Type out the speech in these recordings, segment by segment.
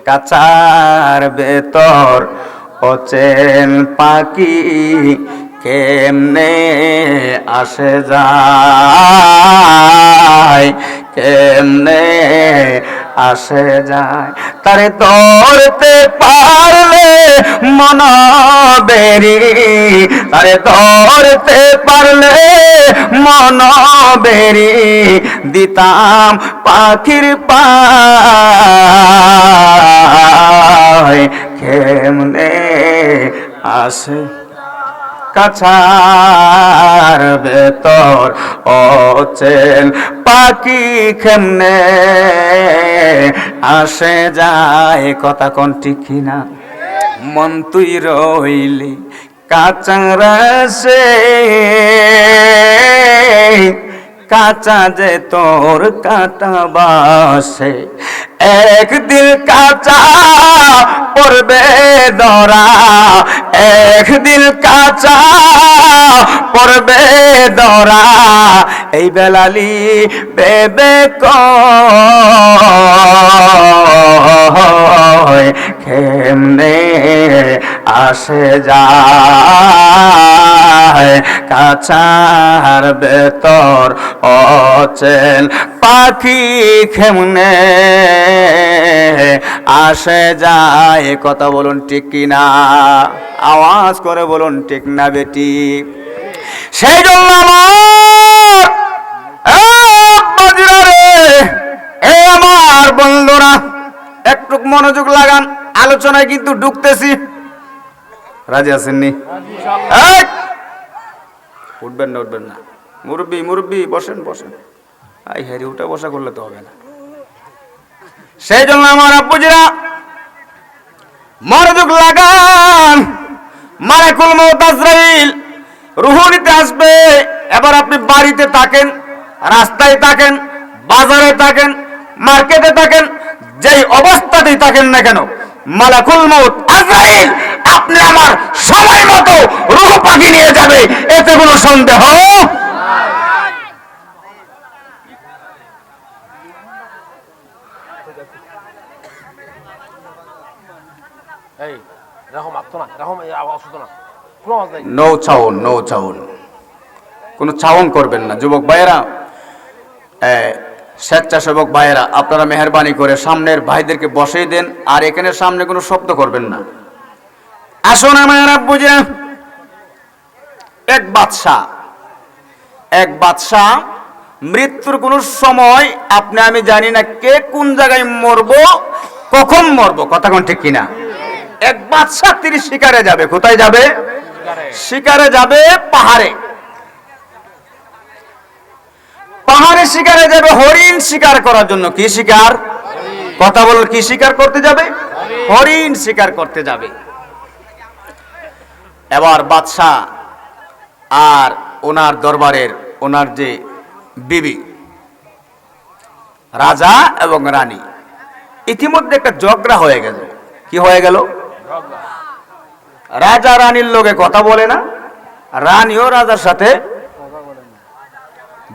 কাচার ভেতর অচেন পাখি কেমনে আসে যায়, কেমনে আসে যায়। তারে ধরতে পারলে মন বেরি, তারে ধরতে পারলে মন বেরি, দিতাম পাখির পায় কেমনে আসে কাছার ভেতর অচেন পাখি কেমনে আসে যায়। কথা কোন ঠিক কিনা? মন তুই রইলি কাঁচার সে, কাঁচা যে তোর কাটা বাসে, একদিন কাঁচা পড়বে ধরা, একদিন কাঁচা পড়বে ধরা, এই বেলালি বেবে কয় কেমনে আসে যায় কাছার ভেতর অচেন পাখি কেমনে আসে যায়। কথা বলুন ঠিক কিনা? আওয়াজ করে বলুন ঠিক না বেটি? সেই জন্য আমার বন্ধুরা একটু মনোযোগ লাগান, আলোচনায় কিন্তু ঢুকতেছি। রাজি আছেননি? উঠবেন না, উঠবেন না। মুরব্বী মুরব্বী বসেন বসেন। আই হ্যারি উঠা বসা করলে তো হবে না। সেই জন্য আমার আব্বুজিরা মনোযোগ লাগান। মালাকুল মউত আজরাইল রূহ নিতে আসবে। এবার আপনি বাড়িতে থাকেন, রাস্তায় থাকেন, বাজারে থাকেন, মার্কেটে থাকেন, যেই অবস্থাতেই থাকেন না কেন, মালাকুল মউত আজরাইল আপনি আমার সময় মতো রূহ পাখি নিয়ে যাবে, এতে কোনো সন্দেহ নো চাউন, নো চাউন, কোনো চাউন করবেন না। যুবক ভাইয়েরা, স্বেচ্ছাসেবক ভাইয়েরা, আপনারা মেহরবানি করে সামনের ভাইদেরকে বসিয়ে দেন, আর এখানে সামনে কোনো শব্দ করবেন না। আসুন আমার আব্বুজিরা, এক বাদশা মৃত্যুর কোন সময় আপনি আমি জানি না কে কোন জায়গায় মরবো, কখন মরবো। কথা কোন ঠিক কিনা? এক বাদশা তিনি শিকারে যাবে। কোথায় যাবে? শিকারে যাবে। পাহাড়ে, পাহাড়ে শিকারে যাবে হরিণ শিকার করার জন্য। কি শিকার? কথা বল, কি শিকার করতে যাবে? হরিণ শিকার করতে যাবে। এবার বাদশা আর ওনার দরবারের ওনার যে বিবি, রাজা এবং রানী, ইতিমধ্যে একটা ঝগড়া হয়ে গেল। কি হয়ে গেল? রাজা রানীর লোকে কথা বলে না, রানীও রাজার সাথে।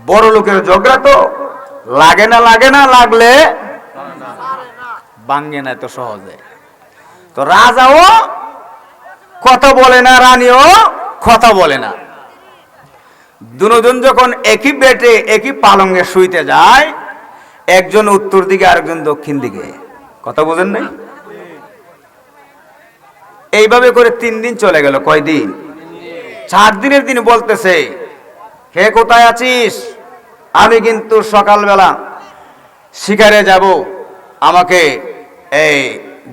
বড় লোকের ঝগড়া তো লাগে না, লাগে না, লাগলে ভাঙ্গে না তো সহজে। তো রাজাও কথা বলে না, রানীও কথা বলে না। দুজন যখন একই বেটে একই পালঙ্গে শুইতে যায়, একজন উত্তর দিকে আরেকজন দক্ষিণ দিকে। কথা বোঝেন নাই? এইভাবে করে 3 দিন চলে গেল। কয় দিন? 4 দিনের দিন বলতেছে, হে কোথায় আছিস? আমি কিন্তু সকালবেলা শিকারে যাব, আমাকে এই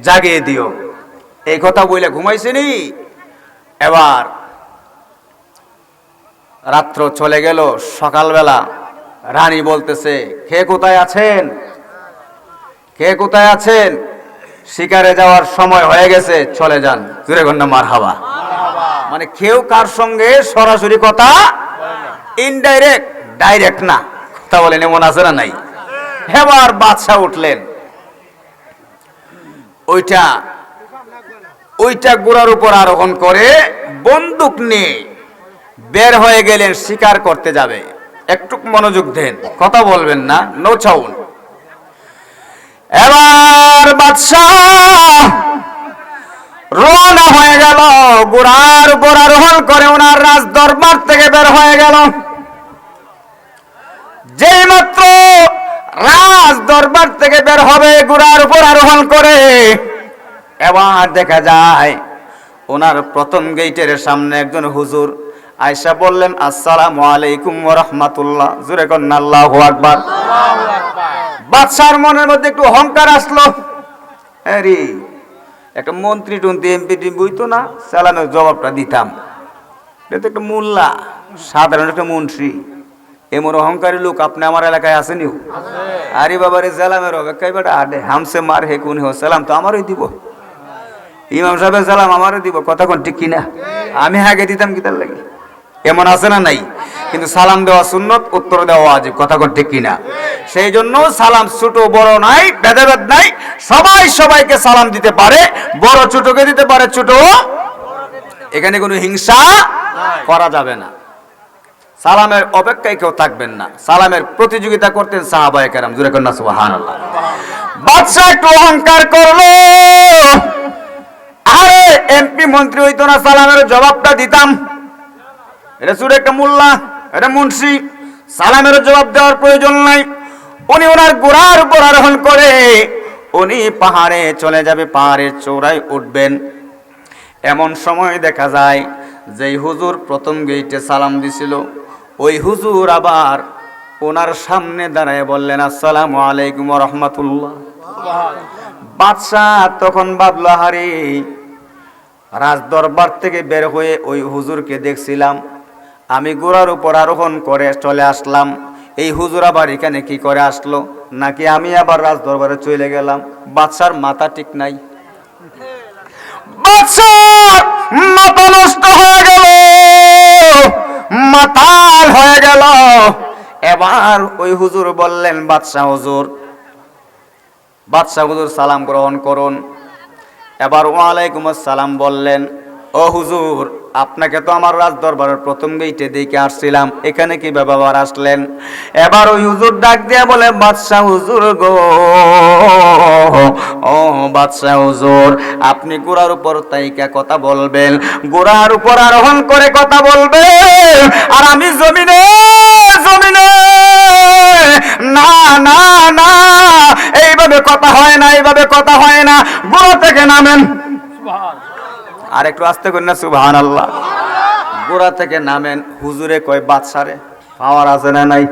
জাগিয়ে দিও। এই কথা বলে ঘুমাইছিনি। এবার রাত্র চলে গেল, সকালবেলা রানী বলতেছে, কে কোথায় আছেন? কে কোথায় আছেন? শিকারে যাওয়ার সময় হয়ে গেছে, চলে যান। জোরে গন্না মারহাবা। মানে কেউ কার সঙ্গে সরাসরি কথা, ইনডাইরেক্ট, ডাইরেক্ট না। কথা বলেন, এমন আছে না নাই? এবার বাদশা উঠলেন, ওইটা ঘোড়ার উপর আরোহণ করে বন্দুক নিয়ে বের হয়ে গেলেন, শিকার করতে যাবে। একটু মনোযোগ দেন, কথা বলবেন না, নো চাউন। এবার বাদশা ঘোড়ার উপর আরোহণ করে ওনার রাজ দরবার থেকে বের হয়ে গেল। যেই মাত্র রাজ দরবার থেকে বের হবে ঘোড়ার উপর আরোহণ করে, এবার দেখা যায় ওনার প্রথম গেটের সামনে একজন হুজুর আয়েশা বললেন, আসসালামু আলাইকুম ওয়া রাহমাতুল্লাহ। জোরে কন্না আল্লাহু আকবার। বাদশার মনের মধ্যে একটু অহংকার আসলো, আরে একটা মন্ত্রী টন্ত্রী এমপি টিমপি হইতো না, সালামের জবাবটা দিতাম, এটা তো একটা মোল্লা, সাধারণ একটা মন্ত্রী, এমন অহংকারী লোক আপনি আমার এলাকায় আসেনি? আরে বাবারে সালামের অপেক্ষায় বেটা আডে হামসে মার হে কোন হো, সালাম তো আমারই দিব, ইমাম সাহেবের সালাম আমারও দিব, কথা কোন ঠিক কিনা? আমি আগে দিতাম কি তার লাগে? এমন আছে না নাই? কিন্তু সালাম দেওয়া সুন্নত, উত্তর দেওয়া ওয়াজিব, কথা কোন ঠিক কিনা? সেই জন্য সালাম ছোট বড় নাই, ভেদাভেদ নাই, সবাই সবাইকে সালাম দিতে পারে, বড় ছোটকে দিতে পারে, ছোট, এখানে কোনো হিংসা করা যাবে না। সালামের অপেক্ষায় কেউ থাকবেন না, সালামের প্রতিযোগিতা করতেন সাহাবায়ে কেরাম। জোরে কন্না সুবহানাল্লাহ। বাদশা একটু অহংকার করলো, আরে এমপি মন্ত্রী হইতো না, সালামের জবাবটা দিতাম, এটা শুধু একটা মোল্লা, এটা মুন্সি, সালামের জবাব দেওয়ার প্রয়োজন নাই। উনি ওনার ঘোড়ার উপর আরোহণ করে উনি পাহাড়ে চলে যাবে, পাহাড়ের চূড়ায় উঠবেন। এমন সময় দেখা যায় যেই হুজুর প্রথম গেটে সালাম দিছিল, ওই হুজুর আবার ওনার সামনে দাঁড়ায় বললেন, আসসালামু আলাইকুম ওয়া রাহমাতুল্লাহ। বাদশাহ তখন ভাবলো, হারে রাজ দরবার থেকে বের হয়ে ওই হুজুরকে দেখছিলাম, আমি ঘোড়ার উপর আরোহণ করে চলে আসলাম, এই হুজুর আবার এখানে কি করে আসলো, নাকি আমি আবার রাজ দরবারে চলে গেলাম? বাদশার মাথা ঠিক নাই, বাদশার মাথা নষ্ট হয়ে গেল, মাতাল হয়ে গেল। এবার ওই হুজুর বললেন, বাদশাহ হুজুর সালাম গ্রহণ করুন। এবার ওয়ালাইকুম আসসালাম বললেন, ও হুজুর আপনাকে তো আমার রাজ দরবারের প্রথম গেটে দেখে আসছিলাম, এখানে কি ব্যবহার আসলেন? এবার ওই হুজুর ডাক দিয়া বলে, বাদশাহ হুজুর গো, ও বাদশাহ হুজুর, আপনি ঘোড়ার উপর তাইকা কথা বলবেন, ঘোড়ার উপর আরোহণ করে কথা বলবেন, আর আমি জমিনে জমিনে না না না, এইভাবে কথা হয় না, এইভাবে কথা হয় না, ঘোড়া থেকে নামেন। আর একটু আস্তে করেন না, সুবহানাল্লাহ। ঘোড়া থেকে নামেন। হুজুরে কয়, বাদশারে পাওয়ার আছে না নাই?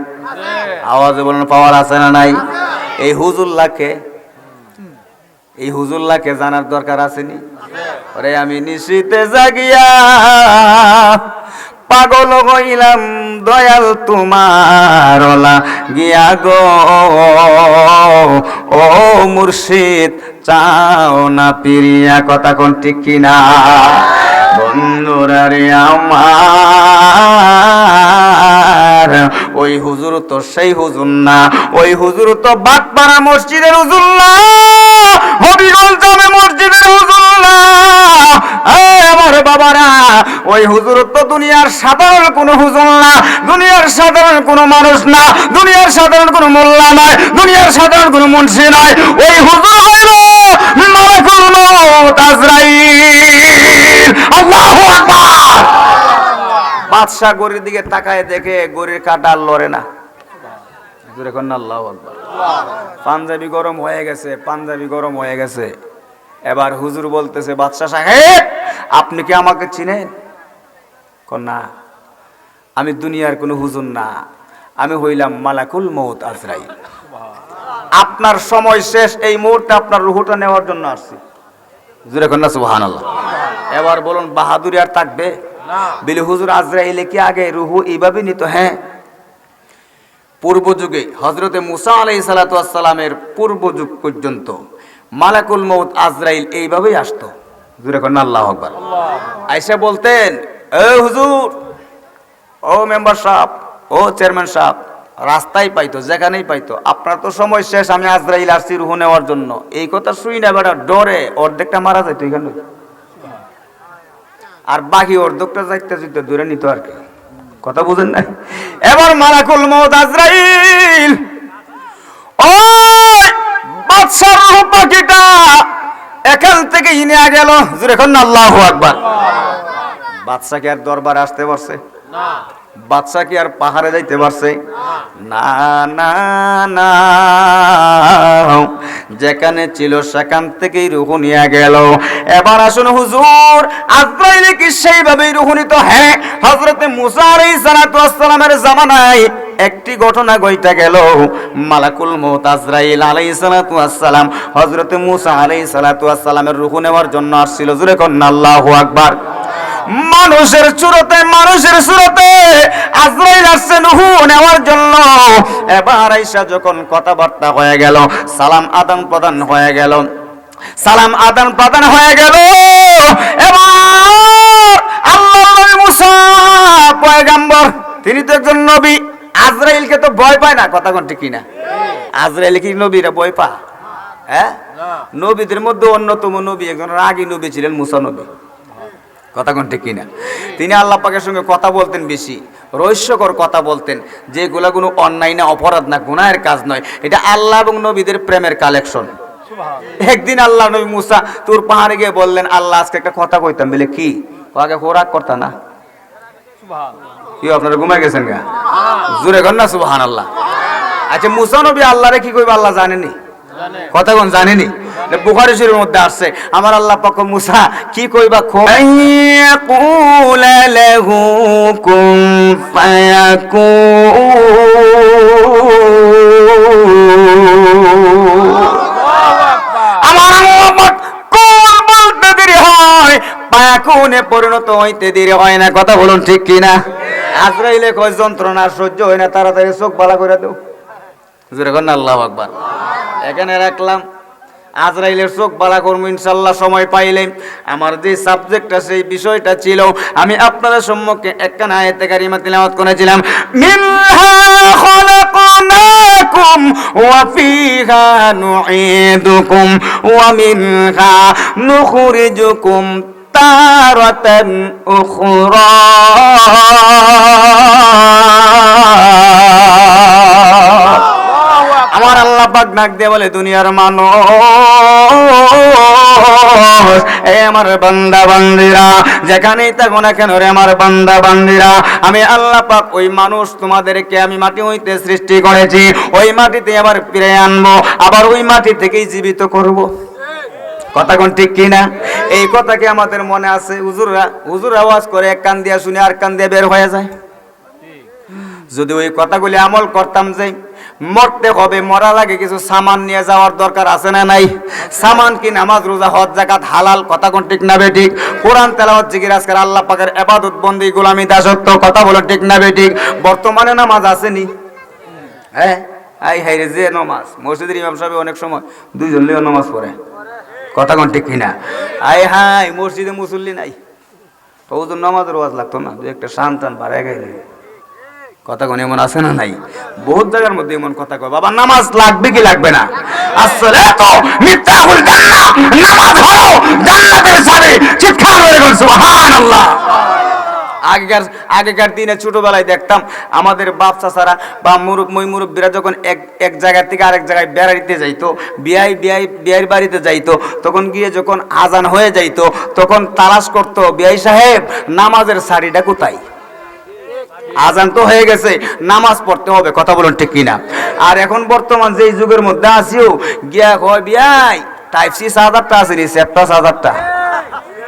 আওয়াজে বলেন, পাওয়ার আছে না নাই? এই হুজুল্লাহকে জানার দরকার আসেনি? ওরে আমি নিশীতে জাগিয়া পাগল হইলাম, দয়াল তোমার গিয়া গো, ও মুর্শিদ চাও না পিরিয়া, কথা কোন ঠিক কিনা? বন্ধুরা রে আমার, ওই হুজুর তো সেই হুজুর না, ওই হুজুর তো বাগপাড়া মসজিদের হুজুর না, হবিগঞ্জ জামে মসজিদের হুজুর না। আমার বাবারা, ওই হুজুর তো দুনিয়ার সাধারণ কোন হুজুর না, দুনিয়ার সাধারণ কোন মানুষ না, দুনিয়ার সাধারণ কোন মোল্লা নয়, দুনিয়ার সাধারণ কোন মুন্সি নয়, ওই হুজুর হইল মালাকুল মউত আজরাইল। আল্লাহু আকবার। বাদশা গরির দিকে তাকায় দেখে গরির কাটা আর লড়ে না। দেখুন না, আল্লাহু আকবার। পাঞ্জাবি গরম হয়ে গেছে, পাঞ্জাবি গরম হয়ে গেছে। এবার হুজুর বলতেছে, বাদশা সাহেব আপনি কি আমাকে চিনেন? না, আমি দুনিয়ার কোন হুজুর না, আমি হইলাম মালাকুল মউত আজরাইল। আপনার সময় শেষ, এই মুহূর্তে আপনার রুহটা নেওয়ার জন্য আসছি। জোরে কন্যা সুবহানাল্লাহ। এবার বলুন, বাহাদুরি আর থাকবে? বিলি হুজুর আজরাইলে কি আগে রুহু এইভাবে নিত? হ্যাঁ, পূর্ব যুগে হযরতে মুসা আলাইহিস সালাতু ওয়াস সালামের পূর্ব যুগ পর্যন্ত মালাকুল মউত আজরাইল এইভাবেই আসতো। জোরে কন্যা আল্লাহু আকবার। আয়েশা বলতেন, এ হুজুর, ও মেম্বার সাহেব, ও চেয়ারম্যান সাহেব, রাস্তায় পাইতো, যেখানেই পাইতো, আপনার তো সময় শেষ, আমি আজরাইল আসছি রুহ নেওয়ার জন্য। এই কথা শুই না বেটা ডরে অর্ধেকটা মারা যাইতো এখানে, আর বাকি অর্ধেকটা যাইতে যাইতে দূরে নিত আর কি। কথা বুঝেন না? এবার মালাকুল মউত আজরাইল ওই বাদশার রূহ পাখিটা এখান থেকে নিয়ে গেল। জোরে কন্যা আল্লাহু আকবার। বাদশা কি আর দরবারে আসতে পারছে? না। বাদশা কি আর পাহাড়ে যাইতে পারছে? না না না, যেখানে ছিল সেখান থেকেই রূহ নিয়ে গেল। এবার আসুন হুজুর, আজরাইল কি সেইভাবেই রূহ নিত? হ্যাঁ, হযরতে মুসা আলাইহিস সালাতু ওয়াস সালামের জামানায় একটি ঘটনা ঘটে গেল। মালাকুল মউত আজরাইল আলাইহিস সালাতু ওয়াস সালাম হযরতে মুসা আলাইহিস সালাতু ওয়াস সালামের রূহ নেওয়ার জন্য আসছিল। জোরে কোন আল্লাহু আকবার। মানুষের সুরতে আজরাইল আসছে রূহ নেওয়ার জন্য। এবার আয়েশা যখন কথাবার্তা হয়ে গেল, সালাম আদান প্রদান হয়ে গেল, এবার আল্লাহর নবী মুসা পয়গম্বর, তিনি তো একজন নবী, আজরাইলকে তো ভয় পায় না। কথা কোন ঠিক কিনা? আজরাইল কি নবীরা ভয় পা? হ্যাঁ, নবীদের মধ্যে অন্যতম নবী, একজন রাগী নবী ছিলেন মুসা নবী। কথা কোন ঠিক কিনা? তিনি আল্লাহ পাকের সঙ্গে কথা বলতেন, বেশি রহস্যকর কথা বলতেন, যেগুলা কোনো অন্যায় না, অপরাধ না, গুনাহের কাজ নয়। এটা আল্লাহ এবং নবীদের প্রেমের কালেকশন। একদিন আল্লাহ নবী মুসা তুর পাহাড়ে গিয়ে বললেন, আল্লাহ আজকে একটা কথা কইতাম। বলে কি? আগে খোরাক করতা না? কি আপনারা ঘুমাই গেছেন গা? জোরে কর না সুবহানাল্লাহ। আচ্ছা, মুসা নবী আল্লাহরে কি কইবা আল্লাহ জানেনি? কথা কোন জানেনি? বুখারী শরীফের মধ্যে আসছে, আমার আল্লাহ পাক মুসা কি কইবা? ইয়াকুলা লাহু কুন ফায়াকুন। আমার আল্লাহ কোন বলতে দেরি হয়, পায়াকুনে পরিণত হইতে দেরি হয় না। কথা বলুন ঠিক কিনা? আজরাইলে কয় যন্ত্রণা সহ্য হয় না, তাড়াতাড়ি চোখ ভালো করে দাও। জোরে কর না আল্লাহু আকবার। এখানে রাখলাম, আজরাইলের চোখ বালা করবো ইনশাল্লাহ সময় পাইলে। আমার যে সাবজেক্ট আছে, সেই বিষয়টা ছিল, আমি আপনাদের সম্মুখে একখানা আয়াতে কারিমা তিলাওয়াত করেছিলাম। মিনহা খালাকনাকুম ওয়া ফিহা নুঈদুকুম ওয়া মিনহা নুখরিজুকুম তারাতান উখরা। আমার আল্লাহ পাক ডাক দিয়ে বলে, দুনিয়ার মানুষ, এই আমার বান্দা বান্দিরা, যেখানেই থাকো না কেন রে আমার বান্দা বান্দিরা, আমি আল্লাহ পাক ওই মানুষ তোমাদেরকে আমি মাটি হইতে সৃষ্টি করেছি, ওই মাটিতে আবার ফিরে আনবো, আবার ওই মাটি থেকেই জীবিত করব। কথা কোন ঠিক কিনা? এই কথা কি আমাদের মনে আছে? হুজুর আওয়াজ করে এক কান দিয়া শুনে আর কান দিয়ে বের হয়ে যায়। যদি ওই কথাগুলি আমল করতাম, যে মরতে হবে, মরার আগে কিছু সামান নিয়ে যাওয়ার দরকার আছে না নাই? সামান কি? নামাজ, রোজা, হজ, যাকাত, হালাল। কথা কোন ঠিক না বেঠিক? কোরআন তেলাওয়াত, জিকির, আজকার, আল্লাহ পাকের ইবাদত, বন্দেগী, গোলামি, দাসত্ব। কথা বলো ঠিক না বেঠিক? বর্তমানে নামাজ আসেনি? হ্যাঁ, আই হাই রে, যে নামাজ মসজিদের ইমাম সাহেব অনেক সময় দুইজন লিও নামাজ পড়ে। কথা কোন ঠিক কিনা? আই হাই, মসজিদে মুসল্লি নাই, ওজন নামাজের ওয়াজ লাগতো না, দু একটা শান বাড়ায় গেলে। কথা কোন এমন আছে না নাই? বহুত জায়গার মধ্যে এমন কথা কয়, বাবা নামাজ লাগবে কি লাগবে না? আসসালাতু মিফতাহুল জান্নাহ, নামাজ হলো জান্নাতের চাবি। চিৎকার করে বলুন সুবহানাল্লাহ। আগেকার দিনে ছোটবেলায় দেখতাম আমাদের বাপ চাচারা বা মুরব্বীরা যখন এক জায়গা থেকে আরেক জায়গায় বেড়াইতে যাইতো, বিয়ের বাড়িতে যাইতো, তখন গিয়ে যখন আজান হয়ে যাইতো, তখন তালাশ করতো, বিয়াই সাহেব নামাজের শাড়িটা কোথায়? আজান তো হয়ে গেছে, নামাজ পড়তে হবে। কথা বলুন ঠিক কিনা? আর এখন বর্তমান যে যুগের মধ্যে আছিও, গিয়া কয় বিয়াই টাইপ সি চার্জারটা আছে নি, সেপটা চার্জারটা।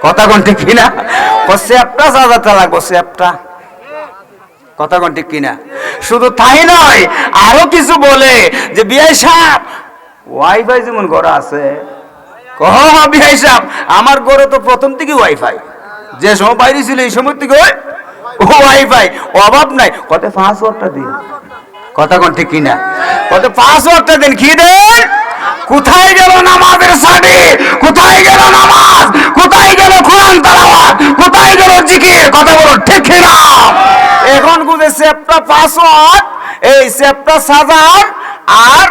কথা কোন ঠিক কিনা? সেপটা চার্জারটা লাগবো, সেপটা। কথা কোন ঠিক কিনা? শুধু তাই নয়, আরো কিছু বলে যে বিয়াই সাহেব ওয়াইফাই যেমন ঘরে আছে, বিয়াই সাহেব আমার ঘরে তো প্রথম থেকে ওয়াইফাই, যে সময় বাইরে ছিল এই সময় থেকে ওয়াইফাই, অভাব নাই। কত পাসওয়ার্ডটা দিন। কথা কোন ঠিক কিনা? কত পাসওয়ার্ডটা দিন। কি দেন? কোথায় গেল নামাজের সাথে? কোথায় গেল নামাজ? কোথায় গেল কোরআন তেলাওয়াত? কোথায় গেল জিকির? কথা বলো ঠিক কিনা? এখন বুঝে সেপটা পাসওয়ার্ড, এই সেপটা সাজার আর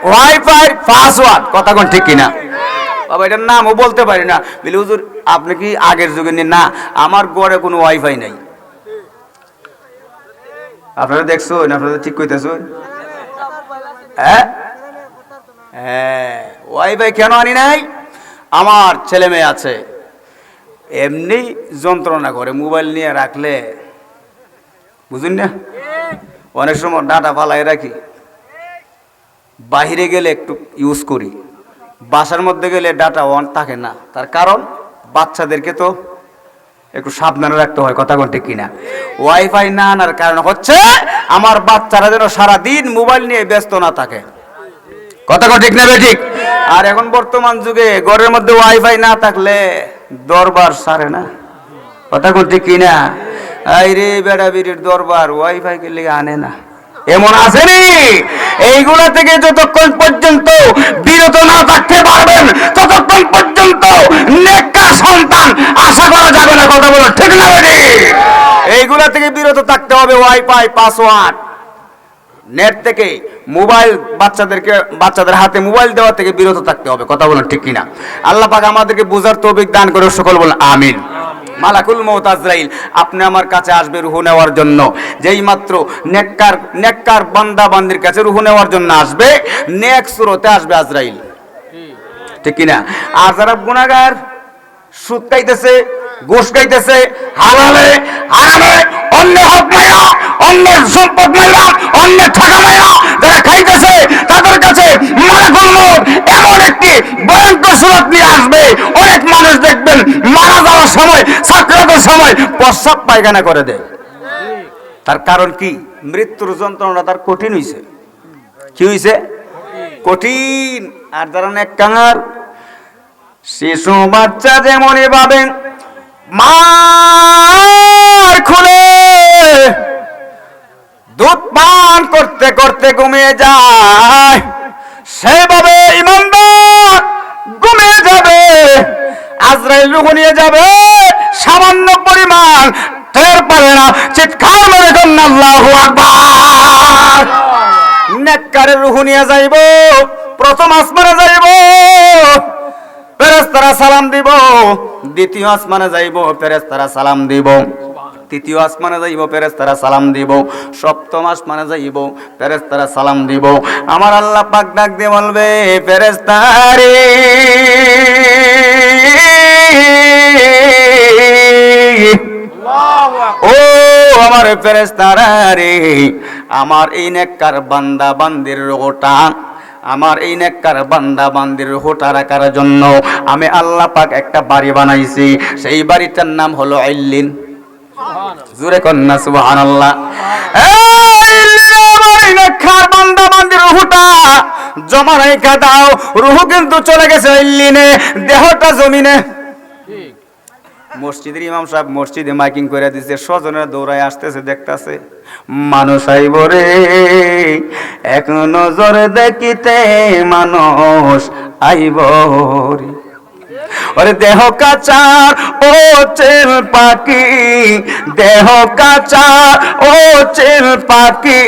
ওয়াইফাই পাসওয়ার্ড। কথা কোন ঠিক কিনা? বাবা এটার নামও বলতে পারি না। বলি হুজুর আপনি কি আগের যুগে নেই? না, আমার ঘরে কোনো ওয়াইফাই নাই। আপনারা দেখছেন? আপনারা ঠিক কইতেছেন? হ্যাঁ, ওয়াইফাই কেন আনি নাই? আমার ছেলে মেয়ে আছে, এমনি যন্ত্রণা করে মোবাইল নিয়ে রাখলে, বুঝুন না? অনেক সময় ডাটা ফালাই রাখি, বাহিরে গেলে একটু ইউজ করি, বাসার মধ্যে গেলে ডাটা অন থাকে না। তার কারণ বাচ্চাদেরকে তো একটু সাবধানে রাখতে হয়, কথা কোন ঠিক কিনা? ওয়াইফাই না আনার কারণ হচ্ছে আমার বাচ্চারা যেন সারাদিন মোবাইল নিয়ে ব্যস্ত না থাকে, কথা কোন ঠিক না ঠিক? আর এখন বর্তমান যুগে ঘরের মধ্যে ওয়াইফাই না থাকলে দরবার সারে না, কথা কোন ঠিক কিনা? এই রে বেড়া বিড়ির দরবার ওয়াইফাই কে লিগে আনে না, এমন আসেনি? এইগুলা থেকে যতক্ষণ পর্যন্ত বিরত না থাকতে পারবেন ততক্ষণ পর্যন্ত নেককার সন্তান আশা করা যাবে না, কথা বলো ঠিক না বেঠিক? এইগুলা থেকে বিরত থাকতে হবে। ওয়াইফাই, পাসওয়ার্ড, নেট থেকে মোবাইল, বাচ্চাদের হাতে মোবাইল দেওয়া থেকে বিরত থাকতে হবে, কথা বলেন ঠিক কিনা? আল্লাহ পাক আমাদেরকে বুঝার তৌফিক দান করে, সকল বলেন আমিন। মালাকুল মউত আজরাইল আপনি আমার কাছে আসবে রূহ নেওয়ার জন্য। যেই মাত্র নেককার বান্দা বান্দির কাছে রূহ নেওয়ার জন্য আসবে, নেক সুরতে আসবে আজরাইল, ঠিক কিনা? আর যারা গুনাহগার, সুদ খাইতেছে, ঘুষ খাইতেছে, হালালে হারামে অন্যের হক মাইরা, অন্যের সম্পদ মাইরা, অন্যের টাকা মাইরা যারা খাইতেছে, তাদের কাছে মালাকুল মউত এমন একটি ভয়ঙ্কর সুরত নিয়ে আসবে, অনেক মানুষ দেখবেন মারা যাওয়ার সময়, সাকরাতের সময় প্রস্রাব পায়খানা করে দেয়। তার কারণ কি? মৃত্যুর যন্ত্রণা তার কঠিন হইছে। কি হইছে? কঠিন। আর যারা নেককার, শিশু বাচ্চা যেমনই ভাবেন মার খুলে দুধ পান করতে করতে ঘুমিয়ে যায়, সেভাবে ইমানদার ঘুমিয়ে যাবে। আজরাইল রূহ নিয়ে যাবে, সামান্য পরিমাণ টের পাবে না, চিৎকার মেরে বলেন আল্লাহু আকবার। নেককারের রূহ নিয়ে যাইব, প্রথম আসমানে যাইব, ফেরেশতারা সালাম দিব। দ্বিতীয় আসমানে যাইব, ফেরেশতারা সালাম দিব। তৃতীয় আসমানে যাইব, ফেরেশতারা সালাম দিব। সপ্তম আসমানে যাইব, ফেরেশতারা সালাম দিব। আমার আল্লাহ পাক ডাক দিয়ে বলবে, ফেরেশতারে ও আমার ফেরেশতারা রে, আমার এই নেককার বান্দা বান্দির রূহটা, আমার এই নেককার বান্দা বান্দির রূহটা রাখার জন্য আমি আল্লাহ পাক একটা বাড়ি বানাইছি। সেই বাড়িটার নাম হলো ইল্লিন। জোরে কন্না সুবহানাল্লাহ। এই নেককার বান্দা বান্দির রূহটা জমা রেখে দাও। রূহ কিন্তু চলে গেছে ইল্লিনে, দেহটা জমিনে। মসজিদের ইমাম সাহেব মসজিদে মাইকিং করে দিচ্ছে, স্বজনেরা দৌড়ায় আসতেছে, দেখতেছে মানুষ আইব রে, এক নজর দেখিতে মানুষ আইব রে। ওরে দেহ কাচার ও চেল পাখি, দেহ কাচার ও চেল পাখি,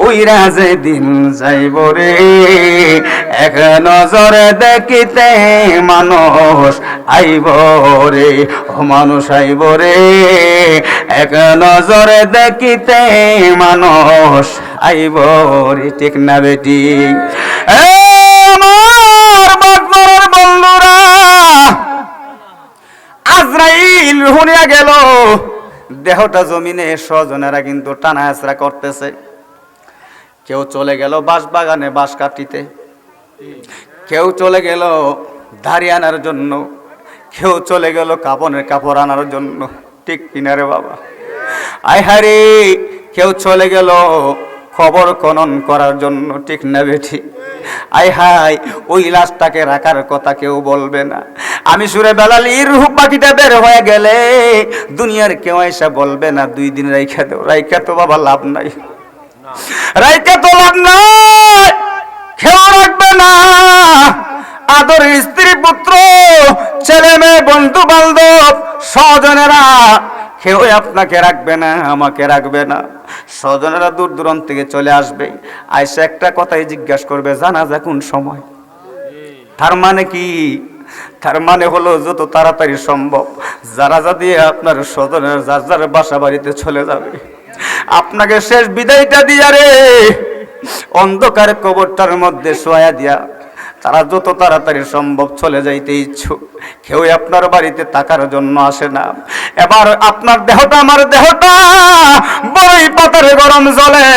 উইরা যে দিন যাইব রে, এক নজরে দেখিতে মানুষ আইব রে, ও মানুষ আইব রে, এক নজরে দেখিতে মানুষ আইব রে। ঠিক না বেটি? বন্ধুরা, আজরাইল রূহ নিয়ে গেল, দেহটা জমিনে, স্বজনেরা কিন্তু টানা হেঁচড়া করতেছে। কেউ চলে গেল বাঁশ বাগানে বাঁশ কাটিতে, কেউ চলে গেল ধাড়ি আনার জন্য, কেউ চলে গেল কাপড়ের কাপড় আনার জন্য। ঠিক কিনারে বাবা? আয় হারে, কেউ চলে গেল খবর খনন করার জন্য। ঠিক না বেঠি? আয় হাই, ওই লাশটাকে রাখার কথা কেউ বলবে না। আমি সুরে বেলাল, এই রূহ পাখিটা বের হয়ে গেলে দুনিয়ার কেউ এসে বলবে না 2 দিন রাইখা দেও। রাইখা তো বাবা লাভ নাই, রাইখা তো লাভ নাই, কেউ রাখবে না। আদরের স্ত্রী পুত্র ছেলে মেয়ে বন্ধু বান্ধব স্বজনেরা কেউ আপনাকে রাখবে না, আমাকে রাখবে না। স্বজনেরা দূর দূরান্ত থেকে চলে আসবে, আইসা একটা কথাই জিজ্ঞাসা করবে, জানাজা কোন সময়? তার মানে কি? তার মানে হলো যত তাড়াতাড়ি সম্ভব জানাজা দিয়ে আপনার স্বজনের যার যার বাসা বাড়িতে চলে যাবে। আপনাকে শেষ বিদায়টা দিয়া রে অন্ধকার কবরটার মধ্যে শোয়া দিয়া তারা যত তাড়াতাড়ি সম্ভব চলে যাইতে ইচ্ছুক, কেউ আপনার বাড়িতে থাকার জন্য আসে না। এবার আপনার দেহটা আমার দেহটা বড়ই পাতারে গরম জলে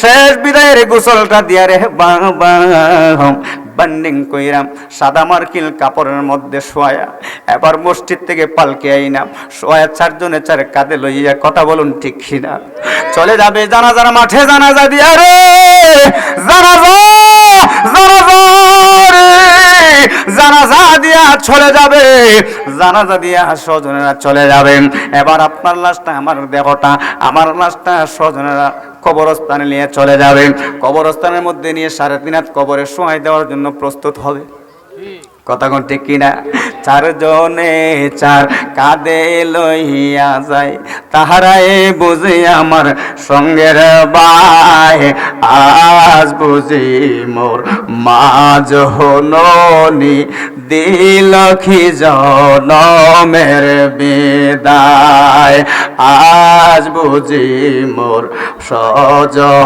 শেষ বিদায়ের গোসলটা দিয়া রে বাবা বান্ডিং কইরাম সাদা মার্কিল কাপড়ের মধ্যে শোয়া, এবার মসজিদ থেকে পালকে আইনাম শোয়া, চারজনে চার কাঁধে লইয়া, কথা বলুন ঠিক কিনা, চলে যাবে জানাজার মাঠে, জানাজা দিয়া রে জানাজা জানাজা রে জানাজা দিয়া চলে যাবে, জানাজা দিয়া স্বজনেরা চলে যাবে। এবার আপনার লাশটা আমার দেহটা, আমার লাশটা স্বজনেরা কবরস্থানে নিয়ে চলে যাবে। কবরস্থানের মধ্যে নিয়ে 3.5 হাত কবরে শোয়াই দেওয়ার জন্য প্রস্তুত হবে, কথা কোন ঠিক কিনা। চারজনে চার কাঁধে লইয়া যায়, তাহারাই বুঝি আমার সঙ্গের বাই, আজ বুঝি মোর মাঝ হননি দিল কি জনমের বিদায়, আজ বুঝি মোর স্বজনেরা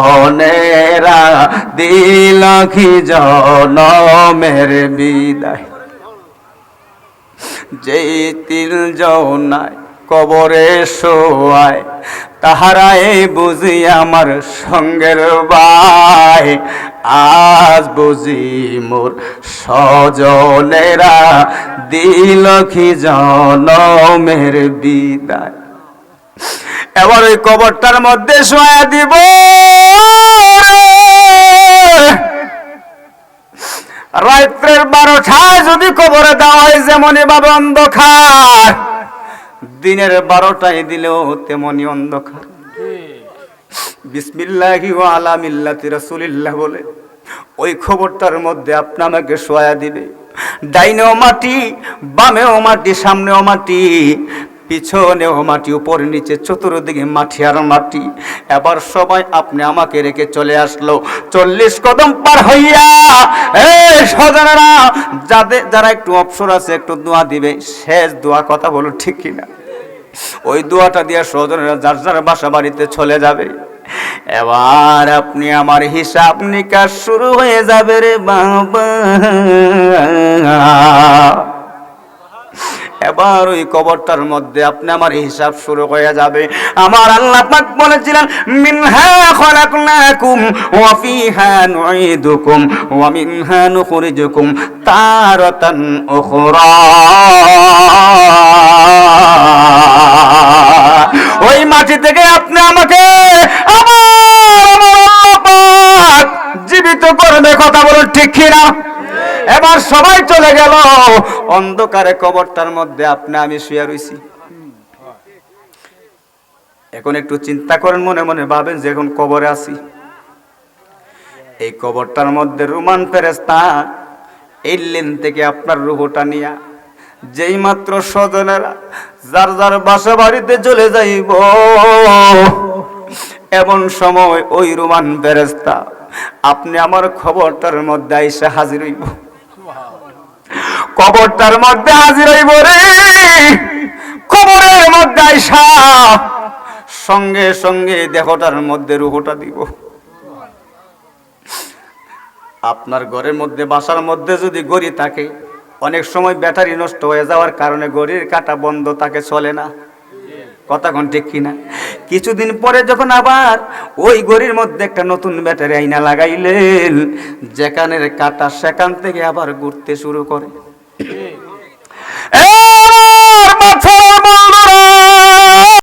দিল কি জনমের বিদায়। যেই তিল যৌনায় কবরে শোয়ায়, তাহারাই বুঝি আমার সঙ্গের বাই, আজ বুঝি মোর স্বজনেরা দিল কি জনমের বিদায়। এবার ওই কবরটার মধ্যে শোয়া দিব, রাত্রের 12টায় যদি কবরে দেওয়া হয় যেমনই ভাবে অন্ধকার, দিনের 12টায় দিলেও তেমনই অন্ধকার। বিসমিল্লাহি ওয়া আলা মিল্লাতি রাসূলিল্লাহ বলে ওই খবরটার মধ্যে আপনি আমাকে শোয়া দিবে। ডাইনেও মাটি, বামেও মাটি, সামনেও মাটি, পিছনেও মাটি, উপর নিচে চতুর্দিকে মাটি আর মাটি। এবার সবাই আপনি আমাকে রেখে চলে আসলো 40 কদম পার হইয়া। এই স্বজনেরা যারা একটু অবসর আছে একটু দোয়া দিবে, শেষ দোয়া, কথা বলো ঠিক কিনা। ওই দোয়াটা দিয়ে স্বজনেরা যার যার বাসা বাড়িতে চলে যাবে। এবার আপনি আমার হিসাব নিকাশ শুরু হয়ে যাবে রে বাবা। এবার ওই কবরটার মধ্যে আপনি আমার হিসাব শুরু হয়ে যাবে। আমার আল্লাহ পাক বলেছিলেন মিনহা খলাকনাকুম ওয়া ফিহা নুঈদুকুম ওয়া মিনহা নুখরিজুকুম তারাতান উখরা। ওই মাটি থেকে আপনি আমাকে আমার আল্লাহ পাক জীবিত করবে, কথা বলুন ঠিক কিনা। এবার সবাই চলে গেল, অন্ধকারে কবরটার মধ্যে আপনি আমি শুয়ে রইছি। এখন একটু চিন্তা করেন, মনে মনে ভাবেন যে এখন কবরে আছি। এই কবরটার মধ্যে রুমান ফেরেশতা এই লেন থেকে আপনার রূহটা নিয়া যেই মাত্র স্বজনেরা যার যার বাসা বাড়িতে চলে যাইব, এমন সময় ওই রুমান ফেরেশতা আপনি আমার খবরটার মধ্যে আইসা হাজির হইব। কবরটার মধ্যে হাজির হইব রে, কবরের মধ্যে আইসা সঙ্গে সঙ্গে দেহটার মধ্যে রূহটা দিব। আপনার ঘরের মধ্যে বাসার মধ্যে যদি ঘড়ি থাকে, অনেক সময় ব্যাটারি নষ্ট হয়ে যাওয়ার কারণে ঘড়ির কাঁটা বন্ধ থাকে, চলে না, কথা কোন ঠিক কিনা। কিছুদিন পরে যখন আবার ওই ঘড়ির মধ্যে একটা নতুন ব্যাটারি আইনা লাগাইলেন, যেখানের কাঁটা সেখান থেকে আবার ঘুরতে শুরু করে।